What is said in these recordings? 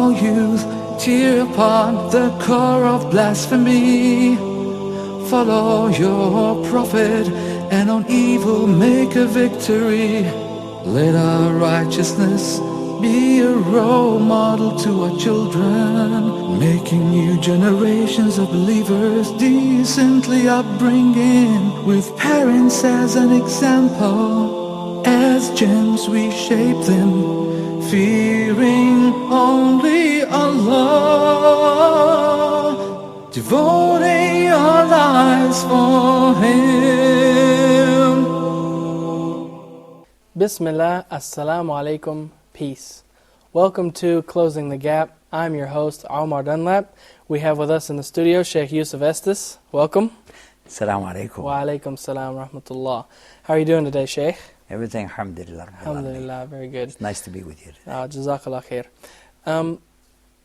small youth tear upon the core of blasphemy. Follow your prophet and on evil make a victory. Let our righteousness be a role model to our children, making new generations of believers decently upbringing, with parents as an example. As gems we shape them, fearing only Allah, devoting our lives for Him. Bismillah, Assalamu alaikum, peace. Welcome to Closing the Gap. I'm your host, Omar Dunlap. We have with us in the studio Sheikh Yusuf Estes. Welcome. Assalamu alaikum. Wa alaikum salam rahmatullah. How are you doing today, Sheikh? Everything, alhamdulillah. Alhamdulillah, very good. It's nice to be with you today. Jazakallah khair.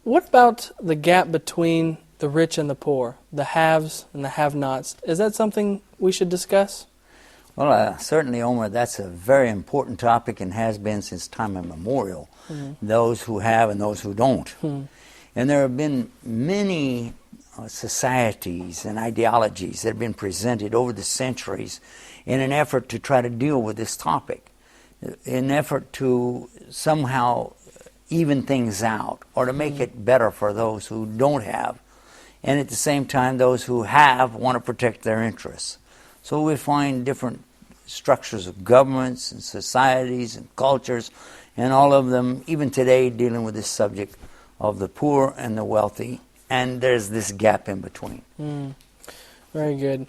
What about the gap between the rich and the poor, the haves and the have-nots? Is that something we should discuss? Well, certainly, Omar, that's a very important topic and has been since time immemorial. Those who have and those who don't. And there have been many societies and ideologies that have been presented over the centuries in an effort to try to deal with this topic, in an effort to somehow even things out or to make it better for those who don't have. And at the same time, those who have want to protect their interests. So we find different structures of governments and societies and cultures, and all of them, even today, dealing with this subject of the poor and the wealthy, and there's this gap in between. Very good.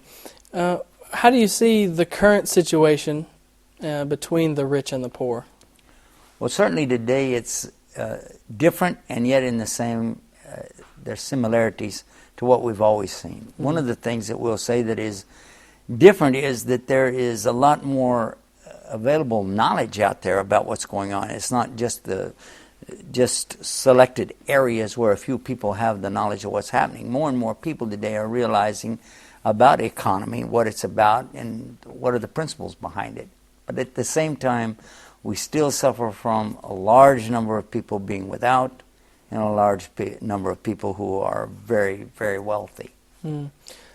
How do you see the current situation between the rich and the poor? Well, certainly today it's different, and yet in the same, there's similarities to what we've always seen. One of the things that we'll say that is different is that there is a lot more available knowledge out there about what's going on. It's not just selected areas where a few people have the knowledge of what's happening. More and more people today are realizing about economy, what it's about, and what are the principles behind it. But at the same time, we still suffer from a large number of people being without and a large number of people who are very, very wealthy.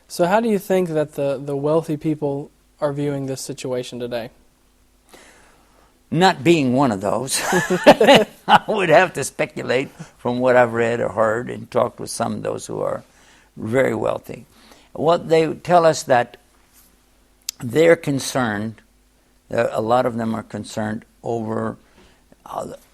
So how do you think that the wealthy people are viewing this situation today? Not being one of those, I would have to speculate from what I've read or heard and talked with some of those who are very wealthy. What they tell us that they're concerned, a lot of them are concerned over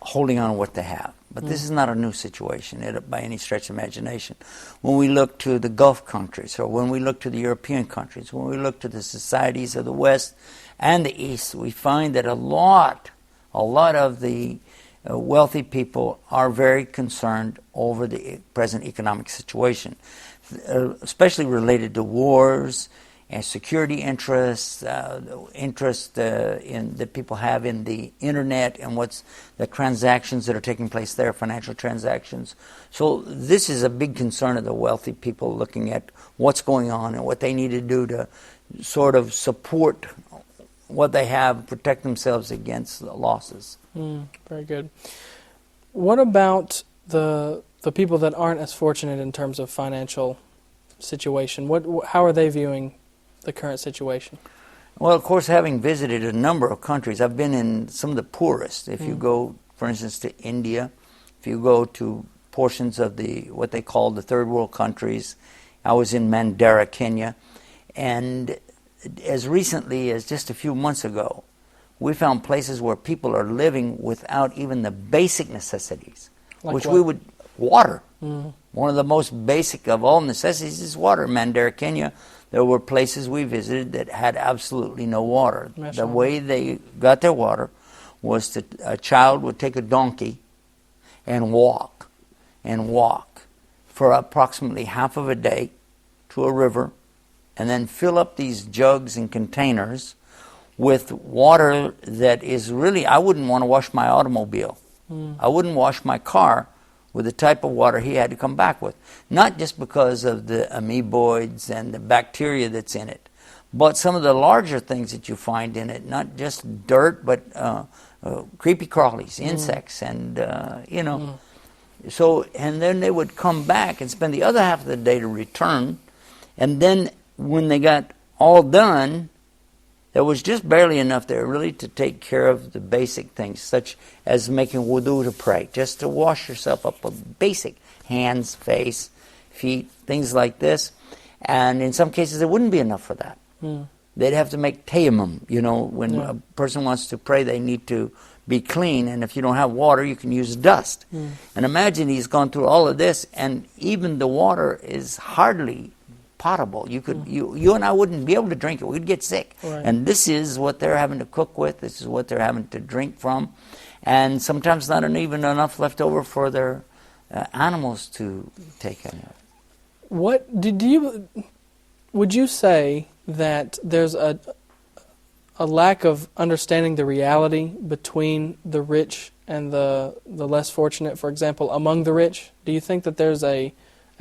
holding on to what they have. But this is not a new situation by any stretch of imagination. When we look to the Gulf countries, or when we look to the European countries, when we look to the societies of the West and the East, we find that a lot of the wealthy people are very concerned over the present economic situation, especially related to wars and security interests, interest in that people have in the internet and what's the transactions that are taking place there, financial transactions. So this is a big concern of the wealthy people, looking at what's going on and what they need to do to sort of support what they have, protect themselves against losses. Very good. What about the people that aren't as fortunate in terms of financial situation? How are they viewing the current situation? Well, of course, having visited a number of countries, I've been in some of the poorest. If you go, for instance, to India, if you go to portions of what they call the third world countries, I was in Mandera, Kenya, and as recently as just a few months ago, we found places where people are living without even the basic necessities, like which what? we would, water. One of the most basic of all necessities is water. Mandera, Kenya, there were places we visited that had absolutely no water. The way they got their water was that a child would take a donkey and walk for approximately half of a day to a river, and then fill up these jugs and containers with water that is really, I wouldn't want to wash my automobile. I wouldn't wash my car with the type of water he had to come back with. Not just because of the amoeboids and the bacteria that's in it, but some of the larger things that you find in it, not just dirt, but creepy crawlies, insects, and, So, and then they would come back and spend the other half of the day to return. And then when they got all done, there was just barely enough there really to take care of the basic things, such as making wudu to pray, just to wash yourself up with basic hands, face, feet, things like this. And in some cases, there wouldn't be enough for that. They'd have to make tayammum. You know, when a person wants to pray, they need to be clean, and if you don't have water, you can use dust. And imagine he's gone through all of this, and even the water is hardly potable. You and I wouldn't be able to drink it. We'd get sick. Right. And this is what they're having to cook with. This is what they're having to drink from, and sometimes not even enough left over for their animals to take any of. Would you say that there's a lack of understanding the reality between the rich and the less fortunate, for example, among the rich? Do you think that there's a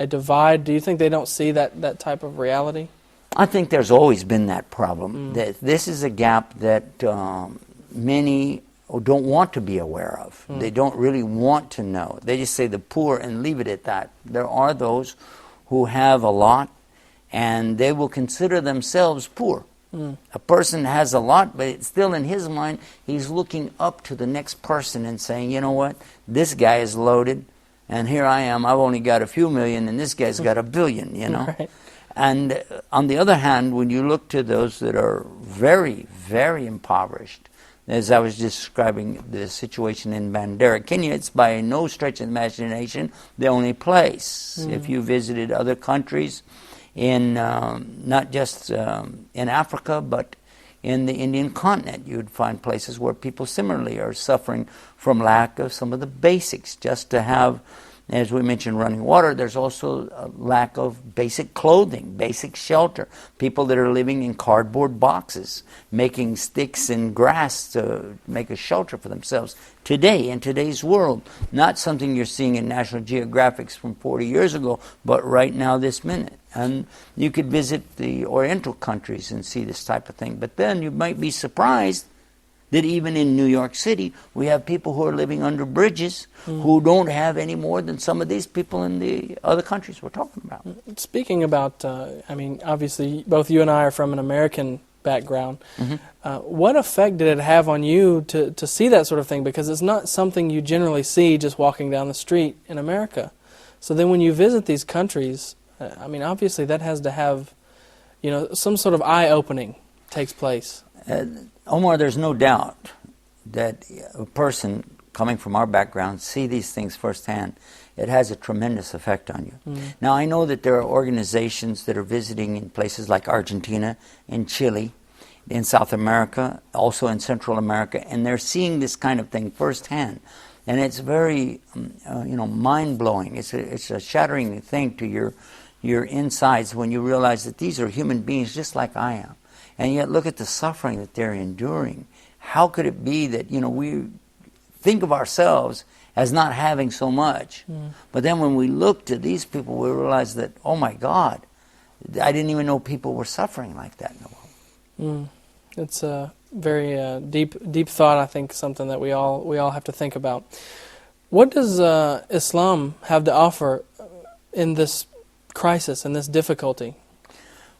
divide? Do you think they don't see that type of reality? I think there's always been that problem. That this is a gap that many don't want to be aware of. They don't really want to know. They just say the poor and leave it at that. There are those who have a lot, and they will consider themselves poor. A person has a lot, but it's still in his mind, he's looking up to the next person and saying, you know what, this guy is loaded, and here I am, I've only got a few million, and this guy's got $1 billion, you know. Right. And on the other hand, when you look to those that are very, very impoverished, as I was describing the situation in Bandera, Kenya, it's by no stretch of the imagination the only place. If you visited other countries, in not just in Africa, but in the Indian continent, you'd find places where people similarly are suffering from lack of some of the basics. Just to have, as we mentioned, running water, there's also a lack of basic clothing, basic shelter. People that are living in cardboard boxes, making sticks and grass to make a shelter for themselves. Today, in today's world, not something you're seeing in National Geographics from 40 years ago, but right now, this minute. And you could visit the Oriental countries and see this type of thing. But then you might be surprised that even in New York City, we have people who are living under bridges who don't have any more than some of these people in the other countries we're talking about. Speaking about, obviously, both you and I are from an American background. What effect did it have on you to see that sort of thing? Because it's not something you generally see just walking down the street in America. So then when you visit these countries, obviously that has to have, some sort of eye-opening takes place. Omar, there's no doubt that a person coming from our background see these things firsthand. It has a tremendous effect on you. Now, I know that there are organizations that are visiting in places like Argentina, in Chile, in South America, also in Central America, and they're seeing this kind of thing firsthand. And it's very, mind-blowing. It's a shattering thing to your insides when you realize that these are human beings just like I am. And yet look at the suffering that they're enduring. How could it be that, we think of ourselves as not having so much, but then when we look to these people, we realize that, oh my God, I didn't even know people were suffering like that in the world. It's a very deep thought, I think, something that we all have to think about. What does Islam have to offer in this crisis, in this difficulty?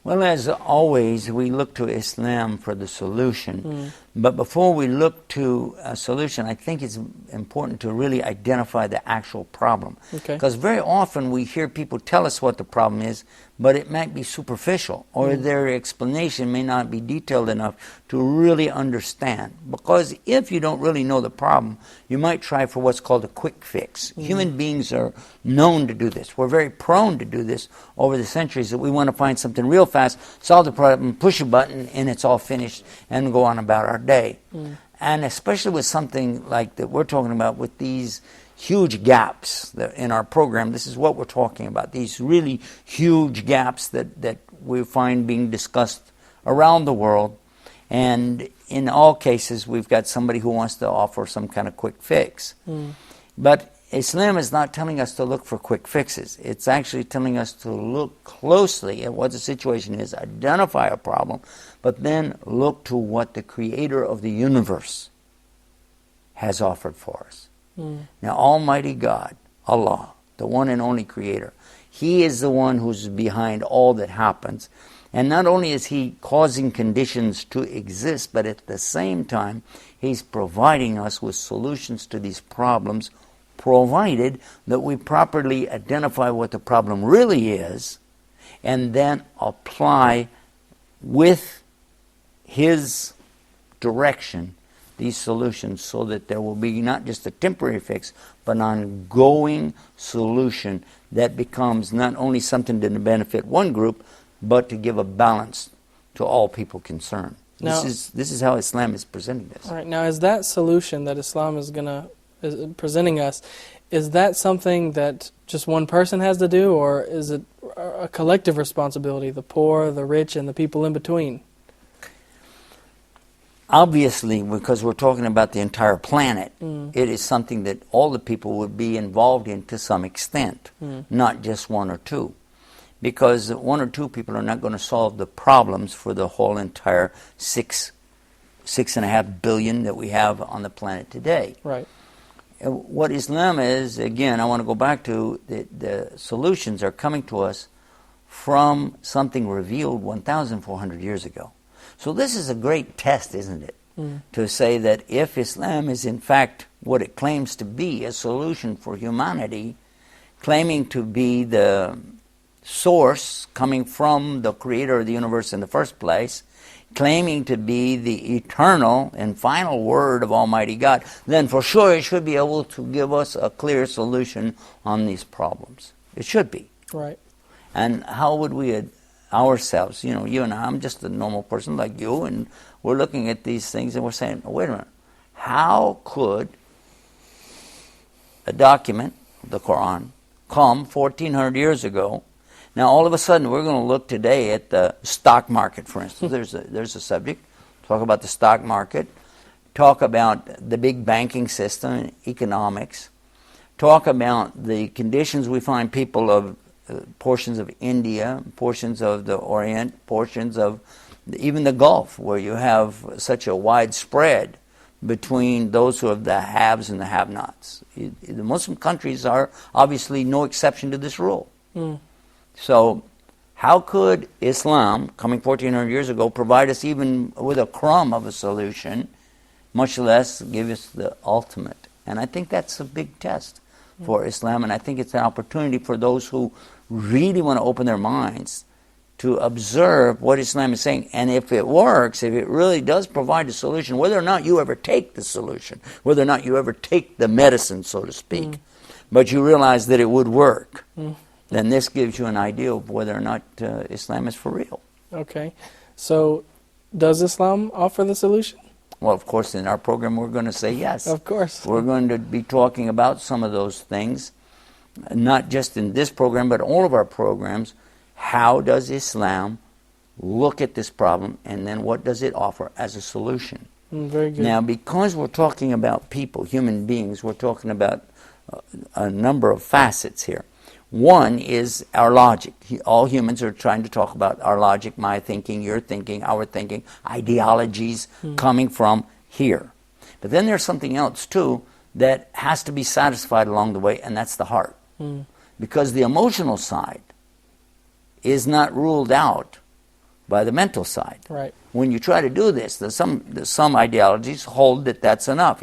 Well, as always, we look to Islam for the solution. But before we look to a solution, I think it's important to really identify the actual problem. Because very often we hear people tell us what the problem is, but it might be superficial, or their explanation may not be detailed enough to really understand. Because if you don't really know the problem, you might try for what's called a quick fix. Human beings are known to do this. We're very prone to do this over the centuries, that we want to find something real fast, solve the problem, push a button, and it's all finished, and go on about our day. And especially with something like that we're talking about, with these huge gaps that in our program, this is what we're talking about, these really huge gaps that we find being discussed around the world. And in all cases, we've got somebody who wants to offer some kind of quick fix. But Islam is not telling us to look for quick fixes. It's actually telling us to look closely at what the situation is, identify a problem, but then look to what the Creator of the universe has offered for us. Now, Almighty God, Allah, the one and only Creator. He is the one who's behind all that happens. And not only is He causing conditions to exist, but at the same time, He's providing us with solutions to these problems, provided that we properly identify what the problem really is, and then apply with His direction these solutions, so that there will be not just a temporary fix, but an ongoing solution that becomes not only something to benefit one group, but to give a balance to all people concerned. Now, this is how Islam is presenting this. All right. Now, is that solution that Islam is presenting us, is that something that just one person has to do, or is it a collective responsibility, the poor, the rich, and the people in between? Obviously, because we're talking about the entire planet, it is something that all the people would be involved in to some extent, not just one or two. Because one or two people are not going to solve the problems for the whole entire 6.5 billion that we have on the planet today. Right. What Islam is, again, I want to go back to, the solutions are coming to us from something revealed 1,400 years ago. So this is a great test, isn't it? To say that if Islam is in fact what it claims to be, a solution for humanity, claiming to be the source coming from the Creator of the universe in the first place, claiming to be the eternal and final word of Almighty God, then for sure it should be able to give us a clear solution on these problems. It should be. Right. And how would we ourselves, you and I, I'm just a normal person like you, and we're looking at these things and we're saying, oh, wait a minute, how could a document, the Quran, come 1,400 years ago? Now all of a sudden we're going to look today at the stock market, for instance. There's a subject. Talk about the stock market. Talk about the big banking system and economics. Talk about the conditions we find people of portions of India, portions of the Orient, portions of even the Gulf, where you have such a wide spread between those who have the haves and the have-nots. The Muslim countries are obviously no exception to this rule. So how could Islam, coming 1,400 years ago, provide us even with a crumb of a solution, much less give us the ultimate? And I think that's a big test for Islam, and I think it's an opportunity for those who really want to open their minds to observe what Islam is saying. And if it works, if it really does provide a solution, whether or not you ever take the solution, whether or not you ever take the medicine, so to speak, but you realize that it would work, then this gives you an idea of whether or not Islam is for real. Okay. So does Islam offer the solution? Well, of course, in our program we're going to say yes. Of course. We're going to be talking about some of those things, not just in this program, but all of our programs. How does Islam look at this problem, and then what does it offer as a solution? Very good. Now, because we're talking about people, human beings, we're talking about a number of facets here. One is our logic. All humans are trying to talk about our logic, my thinking, your thinking, our thinking, ideologies coming from here. But then there's something else, too, that has to be satisfied along the way, and that's the heart. Because the emotional side is not ruled out by the mental side. Right. When you try to do this, there's some ideologies hold that that's enough,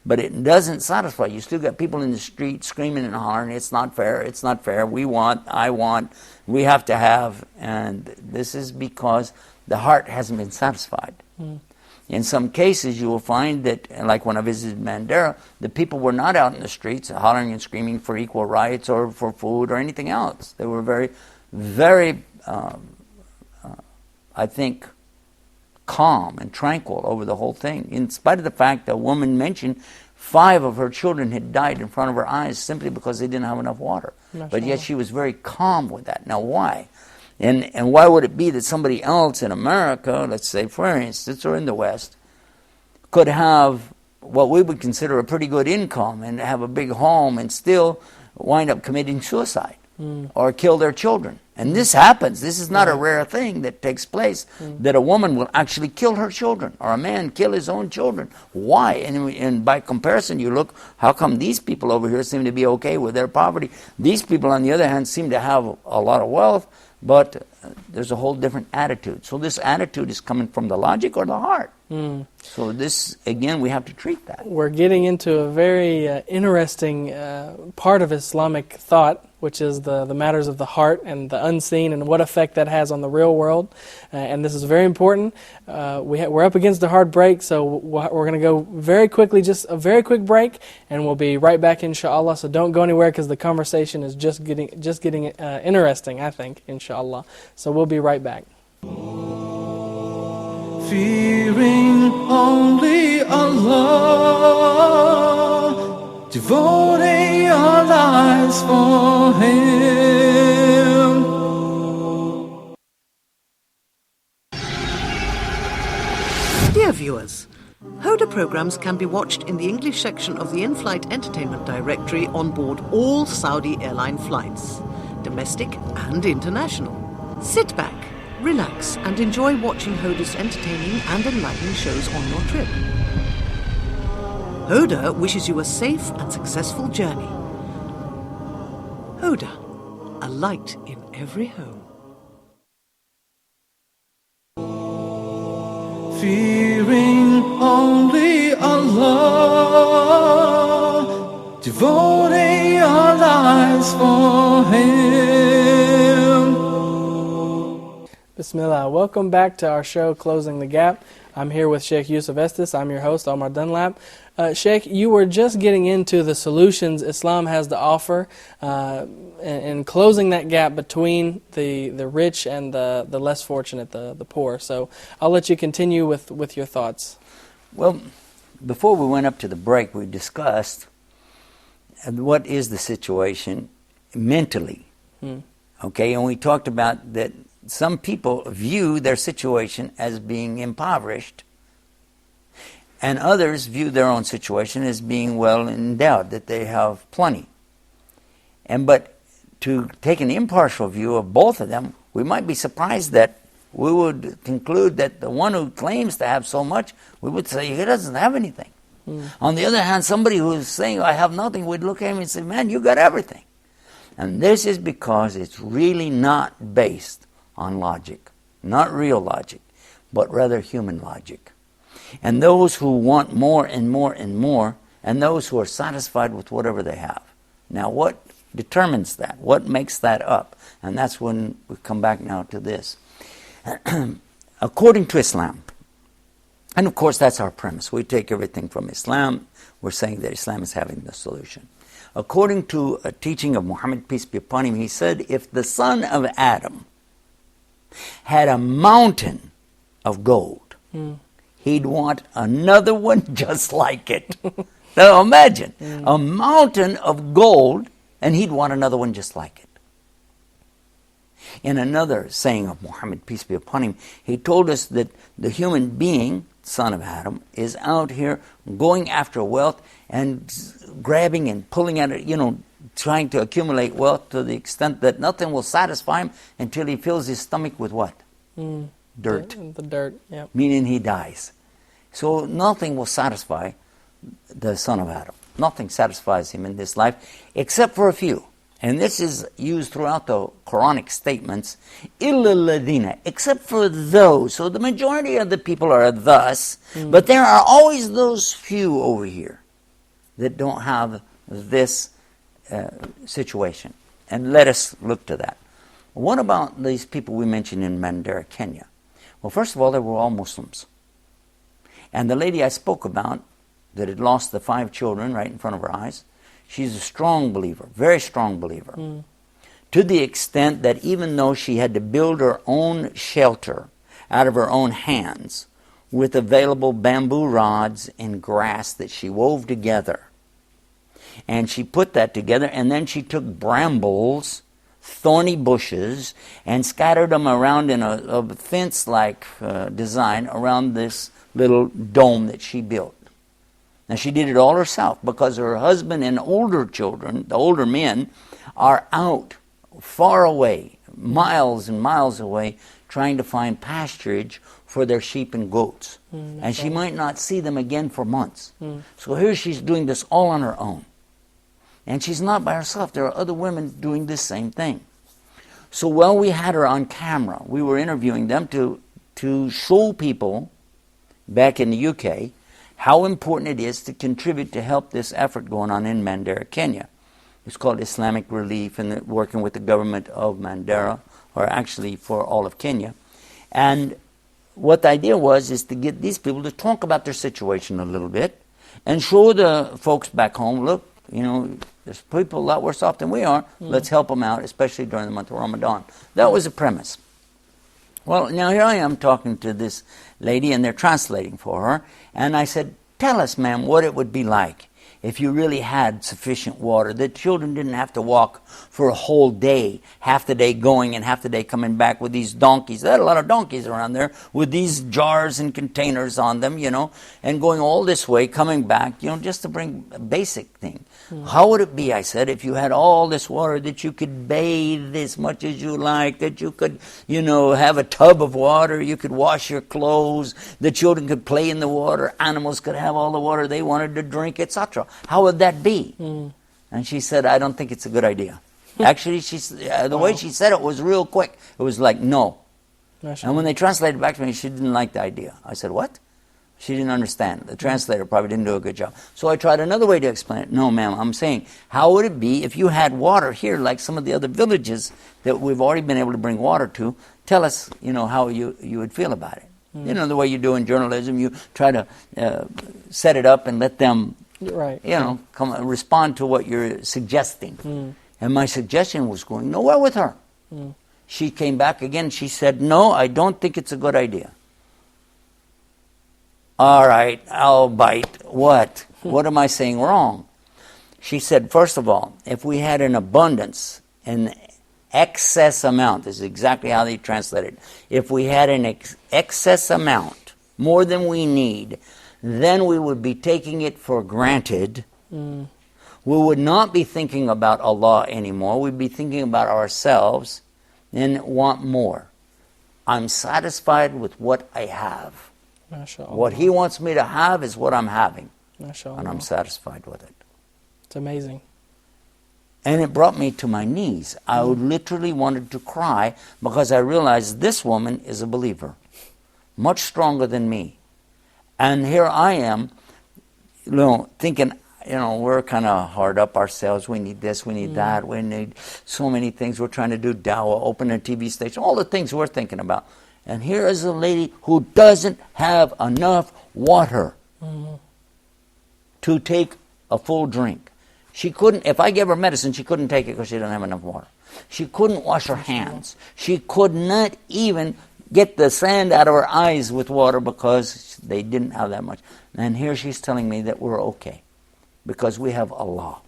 but it doesn't satisfy. You still got people in the street screaming and hollering, it's not fair, we want, I want, we have to have, and this is because the heart hasn't been satisfied. In some cases, you will find that, like when I visited Mandera, the people were not out in the streets hollering and screaming for equal rights or for food or anything else. They were very, very, I think, calm and tranquil over the whole thing, in spite of the fact that a woman mentioned 5 of her children had died in front of her eyes simply because they didn't have enough water. But yet she was very calm with that. Now why? And why would it be that somebody else in America, let's say for instance, or in the West, could have what we would consider a pretty good income and have a big home and still wind up committing suicide? or kill their children. And this happens. This is not a rare thing that takes place, that a woman will actually kill her children, or a man kill his own children. Why? And by comparison, you look, how come these people over here seem to be okay with their poverty? These people, on the other hand, seem to have a lot of wealth, but there's a whole different attitude. So this attitude is coming from the logic or the heart. So this, again, we have to treat that. We're getting into a very interesting part of Islamic thought, which is the matters of the heart and the unseen and what effect that has on the real world. And this is very important. We're up against a hard break, so we're going to go very quickly, just a very quick break, and we'll be right back, inshallah. So don't go anywhere, because the conversation is just getting interesting, I think, inshallah. So we'll be right back. Fearing only Allah, devoting our lives for Him. Dear viewers, Hoda programs can be watched in the English section of the in-flight entertainment directory on board all Saudi airline flights, domestic and international. Sit back, relax, and enjoy watching Hoda's entertaining and enlightening shows on your trip. Hoda wishes you a safe and successful journey. Hoda, a light in every home. Fearing only Allah, devoting our lives for Him. Bismillah. Welcome back to our show, Closing the Gap. I'm here with Sheikh Yusuf Estes. I'm your host, Omar Dunlap. Sheikh, you were just getting into the solutions Islam has to offer in closing that gap between the rich and the less fortunate, the poor. So I'll let you continue with your thoughts. Well, before we went up to the break, we discussed what is the situation mentally. Okay, and we talked about that some people view their situation as being impoverished, and others view their own situation as being well endowed, that they have plenty. But to take an impartial view of both of them, we might be surprised that we would conclude that the one who claims to have so much, we would say he doesn't have anything. On the other hand, somebody who's saying, I have nothing, we'd look at him and say, man, you got everything. And this is because it's really not based on logic, not real logic, but rather human logic. And those who want more and more and more, and those who are satisfied with whatever they have. Now, what determines that? What makes that up? And that's when we come back now to this. According to Islam, and of course that's our premise, we take everything from Islam, we're saying that Islam is having the solution. According to a teaching of Muhammad, peace be upon him, he said, if the son of Adam had a mountain of gold, he'd want another one just like it. Now imagine, a mountain of gold, and he'd want another one just like it. In another saying of Muhammad, peace be upon him, he told us that the human being, son of Adam, is out here going after wealth and grabbing and pulling at it, trying to accumulate wealth to the extent that nothing will satisfy him until he fills his stomach with what? Dirt. The dirt, yeah. Meaning he dies. So nothing will satisfy the son of Adam. Nothing satisfies him in this life except for a few. And this is used throughout the Quranic statements, إِلَّا الَّذِينَ, except for those. So the majority of the people are thus, but there are always those few over here that don't have this situation. And let us look to that. What about these people we mentioned in Mandera, Kenya? Well, first of all, they were all Muslims. And the lady I spoke about that had lost the 5 children right in front of her eyes, she's a strong believer, very strong believer, to the extent that even though she had to build her own shelter out of her own hands with available bamboo rods and grass that she wove together, and she put that together, and then she took brambles, thorny bushes, and scattered them around in a fence-like design around this little dome that she built. Now, she did it all herself because her husband and older children, the older men, are out far away, miles and miles away, trying to find pasturage for their sheep and goats. And she might not see them again for months. So here she's doing this all on her own. And she's not by herself. There are other women doing this same thing. So while we had her on camera, we were interviewing them to show people back in the UK how important it is to contribute to help this effort going on in Mandera, Kenya. It's called Islamic Relief, and working with the government of Mandera, or actually for all of Kenya. And what the idea was is to get these people to talk about their situation a little bit and show the folks back home, look, you know, there's people a lot worse off than we are. Let's help them out, especially during the month of Ramadan. That was the premise. Well, now here I am talking to this lady, and they're translating for her. And I said, tell us, ma'am, what it would be like if you really had sufficient water, that children didn't have to walk for a whole day, half the day going and half the day coming back with these donkeys. There are a lot of donkeys around there with these jars and containers on them, you know, and going all this way, coming back, you know, just to bring a basic thing. How would it be, I said, if you had all this water, that you could bathe as much as you like, that you could, you know, have a tub of water, you could wash your clothes, the children could play in the water, animals could have all the water they wanted to drink, etc. How would that be? And she said, I don't think it's a good idea. Actually, the way she said it was real quick. It was like, no. And when they translated back to me, she didn't like the idea. I said, what? She didn't understand. The translator probably didn't do a good job. So I tried another way to explain it. No, ma'am, I'm saying, how would it be if you had water here like some of the other villages that we've already been able to bring water to? Tell us, you know, how you would feel about it. You know, the way you do in journalism, you try to set it up and let them, you know, respond to what you're suggesting. And my suggestion was going nowhere with her. She came back again. She said, no, I don't think it's a good idea. All right, I'll bite. What? What am I saying wrong? She said, first of all, if we had an abundance, an excess amount, this is exactly how they translate it. If we had an excess amount, more than we need, then we would be taking it for granted. We would not be thinking about Allah anymore. We'd be thinking about ourselves and want more. I'm satisfied with what I have. What He wants me to have is what I'm having. And I'm satisfied with it. It's amazing. And it brought me to my knees. I literally wanted to cry because I realized this woman is a believer, much stronger than me. And here I am, you know, thinking, you know, we're kind of hard up ourselves. We need this, we need that, we need so many things. We're trying to do dawah, open a TV station, all the things we're thinking about. And here is a lady who doesn't have enough water to take a full drink. She couldn't, if I gave her medicine, she couldn't take it because she didn't have enough water. She couldn't wash her hands. She could not even get the sand out of her eyes with water because they didn't have that much. And here she's telling me that we're okay because we have Allah.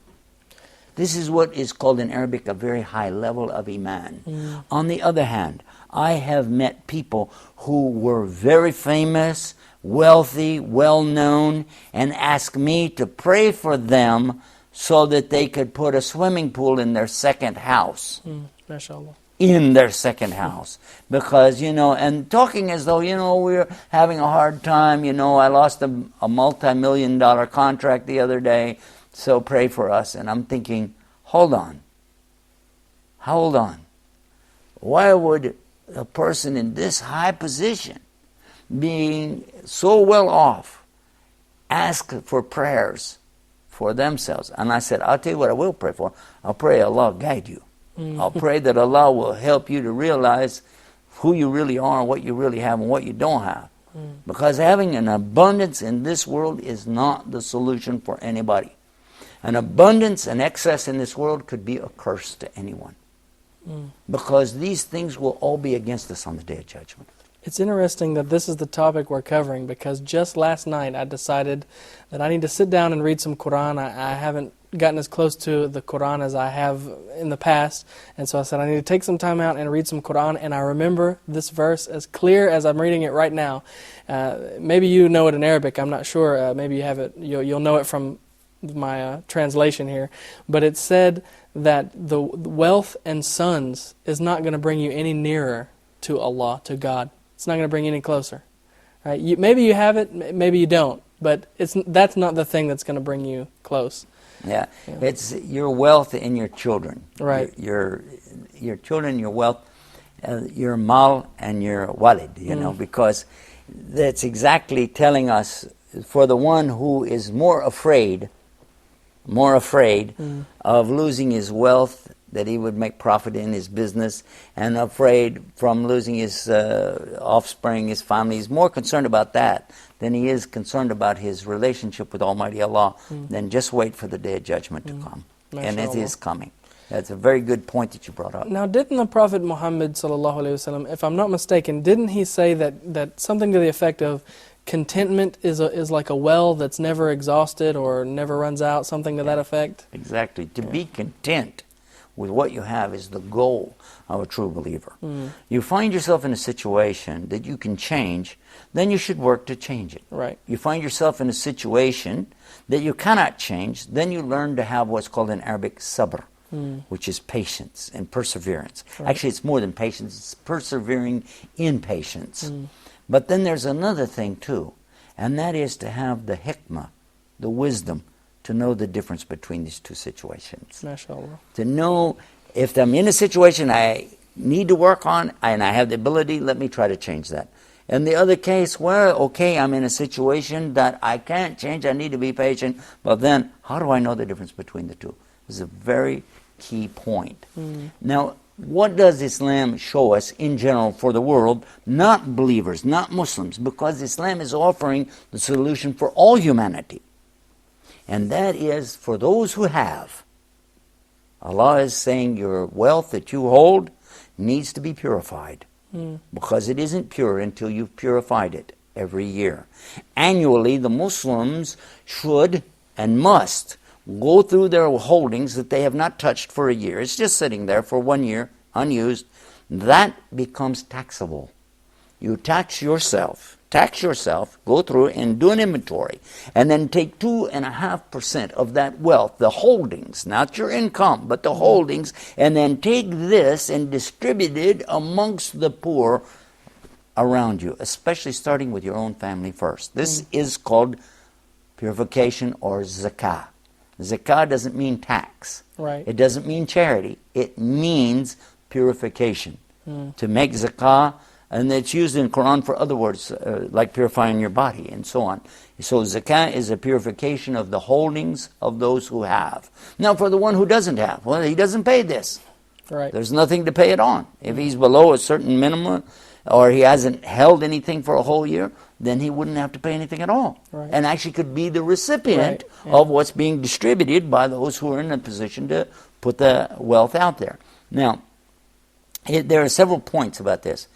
This is what is called in Arabic a very high level of Iman. On the other hand, I have met people who were very famous, wealthy, well-known, and asked me to pray for them so that they could put a swimming pool in their second house. MashaAllah. In their second house. Because, you know, and talking as though, you know, we're having a hard time, you know, I lost a multi-million-dollar contract the other day, so pray for us. And I'm thinking, hold on. Why would a person in this high position, being so well off, ask for prayers for themselves? And I said, I'll tell you what I will pray for. I'll pray Allah guide you. I'll pray that Allah will help you to realize who you really are and what you really have and what you don't have. Because having an abundance in this world is not the solution for anybody. An abundance and excess in this world could be a curse to anyone. Because these things will all be against us on the Day of Judgment. It's interesting that this is the topic we're covering because just last night I decided that I need to sit down and read some Quran. I haven't gotten as close to the Quran as I have in the past, and so I said I need to take some time out and read some Quran, and I remember this verse as clear as I'm reading it right now. Maybe you know it in Arabic, I'm not sure. Maybe you have it. You'll know it from my translation here, but it said that the wealth and sons is not going to bring you any nearer to Allah, to God. It's not going to bring you any closer. Right? Maybe you have it, maybe you don't, but that's not the thing that's going to bring you close. Yeah, it's your wealth and your children. Right. Your children, your wealth, your mal and your walid, because that's exactly telling us, for the one who is more afraid of losing his wealth, that he would make profit in his business, and afraid from losing his offspring, his family. He's more concerned about that than he is concerned about his relationship with Almighty Allah. Then just wait for the Day of Judgment to come. And it is coming. That's a very good point that you brought up. Now, didn't the Prophet Muhammad ﷺ, if I'm not mistaken, didn't he say that something to the effect of contentment is like a well that's never exhausted or never runs out, something to that effect? Exactly. To be content with what you have is the goal of a true believer. You find yourself in a situation that you can change, then you should work to change it. Right. You find yourself in a situation that you cannot change, then you learn to have what's called in Arabic sabr, which is patience and perseverance. Right. Actually, it's more than patience, it's persevering in patience. But then there's another thing too, and that is to have the hikmah, the wisdom, to know the difference between these two situations. MashaAllah. To know if I'm in a situation I need to work on and I have the ability, let me try to change that. In the other case, well, okay, I'm in a situation that I can't change, I need to be patient, but then how do I know the difference between the two? This is a very key point. Now, what does Islam show us in general for the world? Not believers, not Muslims, because Islam is offering the solution for all humanity. And that is for those who have. Allah is saying your wealth that you hold needs to be purified, because it isn't pure until you've purified it every year. Annually, the Muslims should and must go through their holdings that they have not touched for a year. It's just sitting there for 1 year, unused. That becomes taxable. You tax yourself, go through and do an inventory, and then take 2.5% of that wealth, the holdings, not your income, but the holdings, and then take this and distribute it amongst the poor around you, especially starting with your own family first. This is called purification or zakah. Zakah doesn't mean tax. Right. It doesn't mean charity. It means purification. To make zakah, and it's used in Quran for other words, like purifying your body and so on. So zakah is a purification of the holdings of those who have. Now for the one who doesn't have, well, he doesn't pay this. Right. There's nothing to pay it on. If he's below a certain minimum, or he hasn't held anything for a whole year, then he wouldn't have to pay anything at all. Right. And actually could be the recipient of what's being distributed by those who are in a position to put the wealth out there. Now, there are several points about this,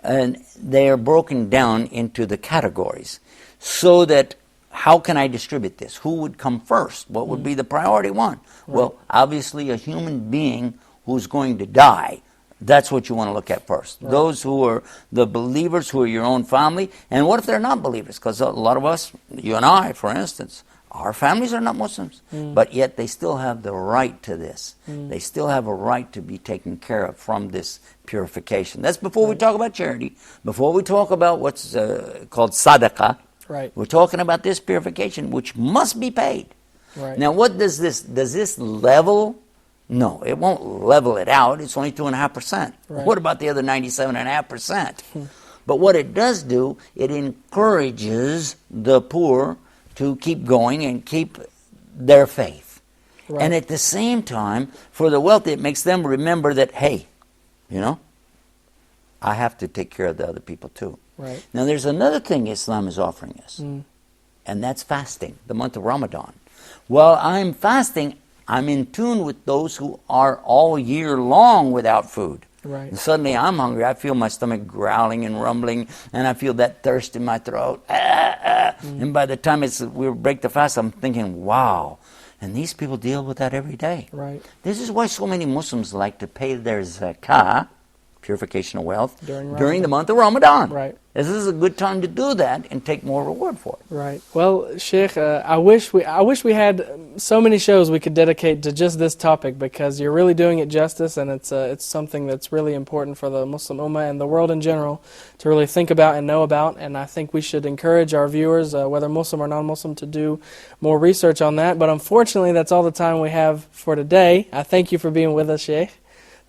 and they are broken down into the categories, so that how can I distribute this? Who would come first? What would be the priority one? Right. Well, obviously a human being who's going to die, that's what you want to look at first. Right. Those who are the believers, who are your own family. And what if they're not believers? Because a lot of us, you and I, for instance, our families are not Muslims. But yet they still have the right to this. They still have a right to be taken care of from this purification. That's before we talk about charity. Before we talk about what's called sadaqah. Right. We're talking about this purification, which must be paid. Right. Now, what does this level? No, it won't level it out. It's only 2.5%. Right. What about the other 97.5%? But what it does do, it encourages the poor to keep going and keep their faith. Right. And at the same time, for the wealthy, it makes them remember that, hey, I have to take care of the other people too. Right. Now, there's another thing Islam is offering us, and that's fasting, the month of Ramadan. While I'm fasting, I'm in tune with those who are all year long without food. Right. And suddenly I'm hungry. I feel my stomach growling and rumbling, and I feel that thirst in my throat. And by the time we break the fast, I'm thinking, wow. And these people deal with that every day. Right. This is why so many Muslims like to pay their zakah purification of wealth During the month of Ramadan. Right. This is a good time to do that and take more reward for it. Right. Well, Sheikh, I wish we had so many shows we could dedicate to just this topic, because you're really doing it justice, and it's something that's really important for the Muslim Ummah and the world in general to really think about and know about. And I think we should encourage our viewers, whether Muslim or non-Muslim, to do more research on that. But unfortunately, that's all the time we have for today. I thank you for being with us, Sheikh.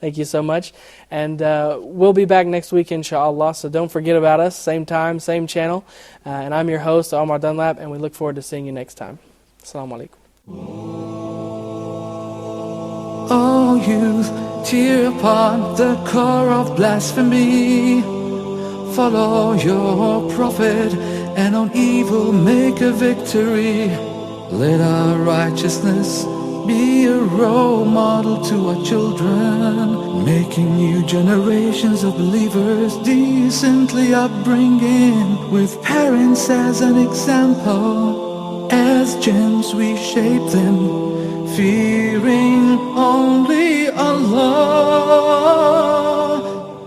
Thank you so much. And we'll be back next week, inshallah. So don't forget about us. Same time, same channel. And I'm your host, Omar Dunlap, and we look forward to seeing you next time. Assalamu alaikum. O youth, tear upon the core of blasphemy. Follow your prophet, and on evil make a victory. Let our righteousness be a role model to our children, making new generations of believers decently upbringing, with parents as an example. As gems we shape them, fearing only Allah,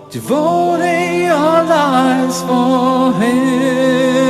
devoting our lives for Him.